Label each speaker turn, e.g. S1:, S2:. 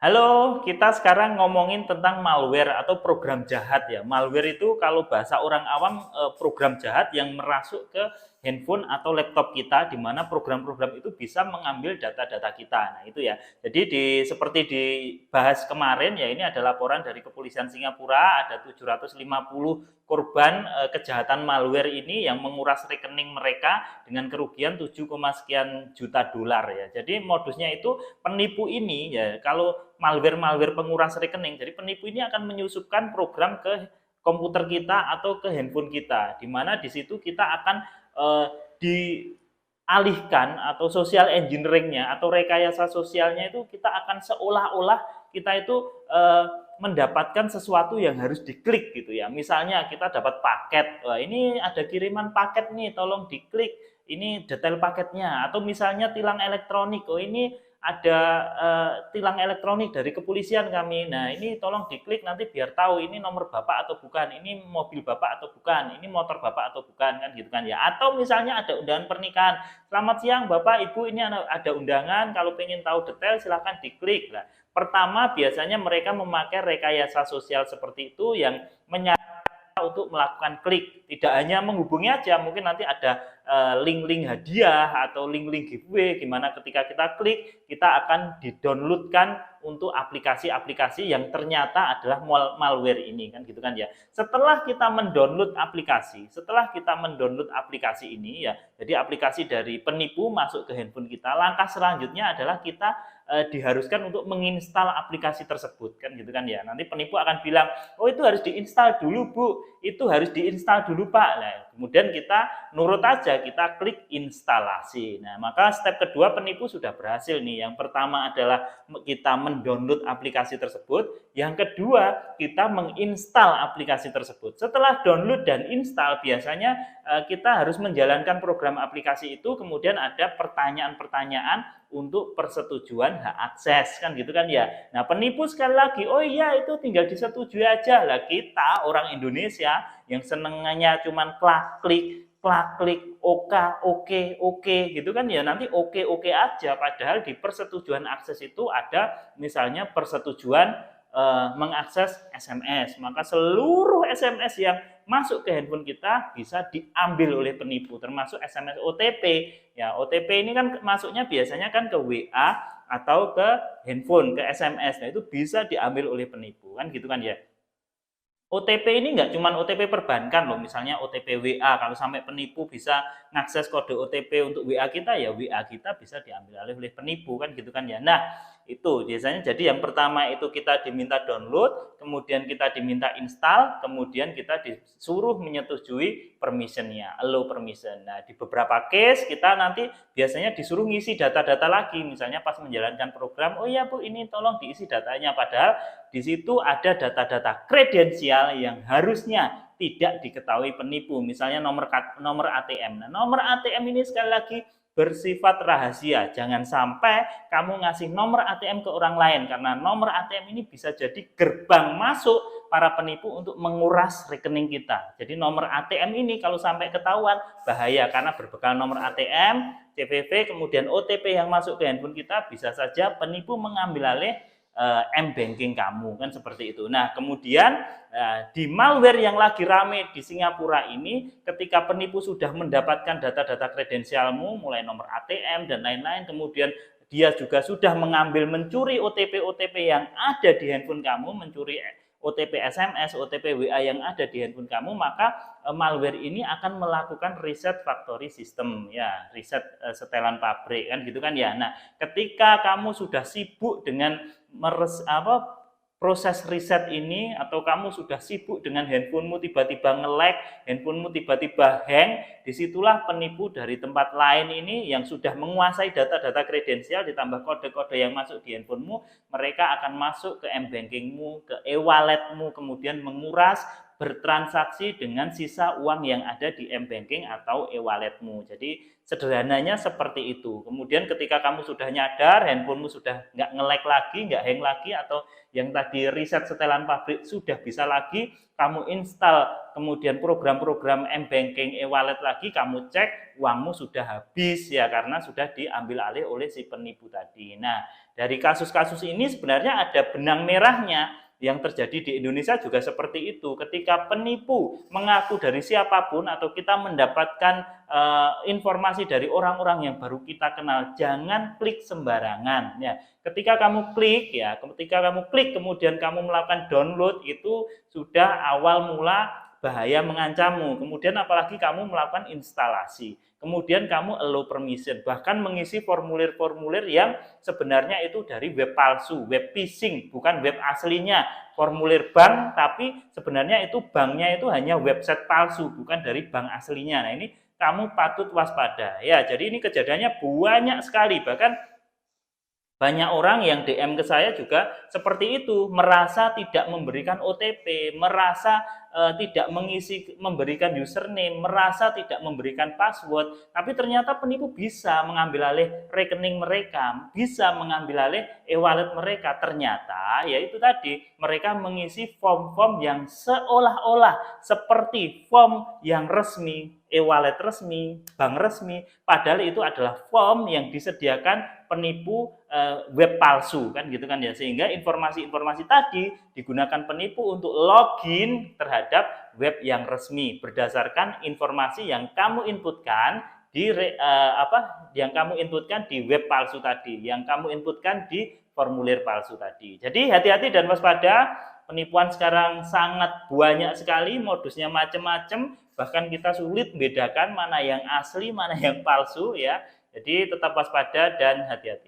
S1: Halo, kita sekarang ngomongin tentang malware atau program jahat ya. Malware itu kalau bahasa orang awam program jahat yang merasuk ke handphone atau laptop kita di mana program-program itu bisa mengambil data-data kita. Nah, itu ya. Jadi seperti dibahas kemarin ya, ini ada laporan dari Kepolisian Singapura ada 750 korban kejahatan malware ini yang menguras rekening mereka dengan kerugian 7, sekian juta dolar ya. Jadi modusnya itu penipu ini ya, kalau malware-malware penguras rekening. Jadi penipu ini akan menyusupkan program ke komputer kita atau ke handphone kita, di mana di situ kita akan dialihkan atau social engineering-nya atau rekayasa sosialnya itu kita akan seolah-olah kita itu mendapatkan sesuatu yang harus diklik gitu ya. Misalnya kita dapat paket, wah ini ada kiriman paket nih, tolong diklik. Ini detail paketnya. Atau misalnya tilang elektronik, oh ini ada tilang elektronik dari kepolisian kami. Nah, ini tolong diklik nanti biar tahu ini nomor Bapak atau bukan, ini mobil Bapak atau bukan, ini motor Bapak atau bukan, kan gitu kan ya. Atau misalnya ada undangan pernikahan. Selamat siang Bapak, Ibu, ini ada undangan, kalau pengen tahu detail silahkan diklik. Nah, pertama biasanya mereka memakai rekayasa sosial seperti itu yang untuk melakukan klik, tidak hanya menghubungi aja, mungkin nanti ada link-link hadiah atau link-link giveaway, gimana ketika kita klik kita akan didownloadkan untuk aplikasi-aplikasi yang ternyata adalah malware ini, kan gitu kan ya. Setelah kita mendownload aplikasi ini ya, jadi aplikasi dari penipu masuk ke handphone kita, langkah selanjutnya adalah kita diharuskan untuk menginstal aplikasi tersebut, kan gitu kan ya. Nanti penipu akan bilang, oh itu harus diinstal dulu Bu, itu harus diinstal dulu Pak. Nah, kemudian kita nurut aja, kita klik instalasi. Nah, maka step kedua penipu sudah berhasil nih. Yang pertama adalah kita mendownload aplikasi tersebut, yang kedua kita menginstal aplikasi tersebut. Setelah download dan install, biasanya kita harus menjalankan program aplikasi itu, kemudian ada pertanyaan-pertanyaan untuk persetujuan hak akses, kan gitu kan ya. Nah, penipu sekali lagi, oh iya itu tinggal disetujui aja. Lah kita orang Indonesia yang senengnya cuman klik, oke gitu kan ya, nanti oke aja, padahal di persetujuan akses itu ada misalnya persetujuan mengakses SMS, maka seluruh SMS yang masuk ke handphone kita bisa diambil oleh penipu, termasuk SMS OTP. Ya, OTP ini kan masuknya biasanya kan ke WA atau ke handphone, ke SMS. Nah, itu bisa diambil oleh penipu, kan gitu kan ya. OTP ini nggak cuma OTP perbankan loh, misalnya OTP WA, kalau sampai penipu bisa ngakses kode OTP untuk WA kita, ya WA kita bisa diambil alih oleh penipu, kan gitu kan ya. Nah, itu biasanya jadi yang pertama itu kita diminta download, kemudian kita diminta install, kemudian kita disuruh menyetujui permissionnya, allow permission. Nah, di beberapa case kita nanti biasanya disuruh ngisi data-data lagi, misalnya pas menjalankan program, oh iya Bu ini tolong diisi datanya, padahal di situ ada data-data kredensial yang harusnya tidak diketahui penipu, misalnya nomor ATM. Nah, nomor ATM ini sekali lagi bersifat rahasia. Jangan sampai kamu ngasih nomor ATM ke orang lain, karena nomor ATM ini bisa jadi gerbang masuk para penipu untuk menguras rekening kita. Jadi nomor ATM ini kalau sampai ketahuan bahaya, karena berbekal nomor ATM, CVV, kemudian OTP yang masuk ke handphone kita, bisa saja penipu mengambil alih M-banking kamu, kan seperti itu. Nah, kemudian di malware yang lagi rame di Singapura ini, ketika penipu sudah mendapatkan data-data kredensialmu, mulai nomor ATM dan lain-lain, kemudian dia juga sudah mencuri OTP yang ada di handphone kamu, mencuri OTP SMS, OTP WA yang ada di handphone kamu, maka malware ini akan melakukan reset factory system, ya, reset setelan pabrik, kan gitu kan ya. Nah, ketika kamu sudah sibuk dengan proses riset ini, atau kamu sudah sibuk dengan handphonemu tiba-tiba nge-lag, handphonemu tiba-tiba hang, disitulah penipu dari tempat lain ini yang sudah menguasai data-data kredensial ditambah kode-kode yang masuk di handphonemu, mereka akan masuk ke M-bankingmu, ke e-walletmu, kemudian menguras, bertransaksi dengan sisa uang yang ada di M-banking atau e-walletmu. Jadi sederhananya seperti itu. Kemudian ketika kamu sudah nyadar, handphonemu sudah nggak nge-lag lagi, nggak hang lagi, atau yang tadi riset setelan pabrik sudah bisa lagi, kamu install kemudian program-program M-banking, e-wallet lagi, kamu cek uangmu sudah habis ya, karena sudah diambil alih oleh si penipu tadi. Nah, dari kasus-kasus ini sebenarnya ada benang merahnya. Yang terjadi di Indonesia juga seperti itu. Ketika penipu mengaku dari siapapun atau kita mendapatkan informasi dari orang-orang yang baru kita kenal, jangan klik sembarangan. Ya, ketika kamu klik kemudian kamu melakukan download, itu sudah awal mula bahaya mengancammu. Kemudian apalagi kamu melakukan instalasi. Kemudian kamu allow permission, bahkan mengisi formulir-formulir yang sebenarnya itu dari web palsu, web phishing, bukan web aslinya, formulir bank, tapi sebenarnya itu banknya itu hanya website palsu, bukan dari bank aslinya. Nah, ini kamu patut waspada. Ya, jadi ini kejadiannya banyak sekali, bahkan banyak orang yang DM ke saya juga seperti itu, merasa tidak memberikan OTP, merasa tidak memberikan username, merasa tidak memberikan password, tapi ternyata penipu bisa mengambil alih rekening mereka, bisa mengambil alih e-wallet mereka. Ternyata ya itu tadi, mereka mengisi form-form yang seolah-olah seperti form yang resmi, e-wallet resmi, bank resmi, padahal itu adalah form yang disediakan penipu web palsu, kan gitu kan ya. Sehingga informasi-informasi tadi digunakan penipu untuk login terhadap web yang resmi berdasarkan informasi yang kamu inputkan di web palsu tadi, yang kamu inputkan di formulir palsu tadi. Jadi hati-hati dan waspada. Penipuan sekarang sangat banyak sekali, modusnya macam-macam, bahkan kita sulit membedakan mana yang asli, mana yang palsu ya. Jadi tetap waspada dan hati-hati.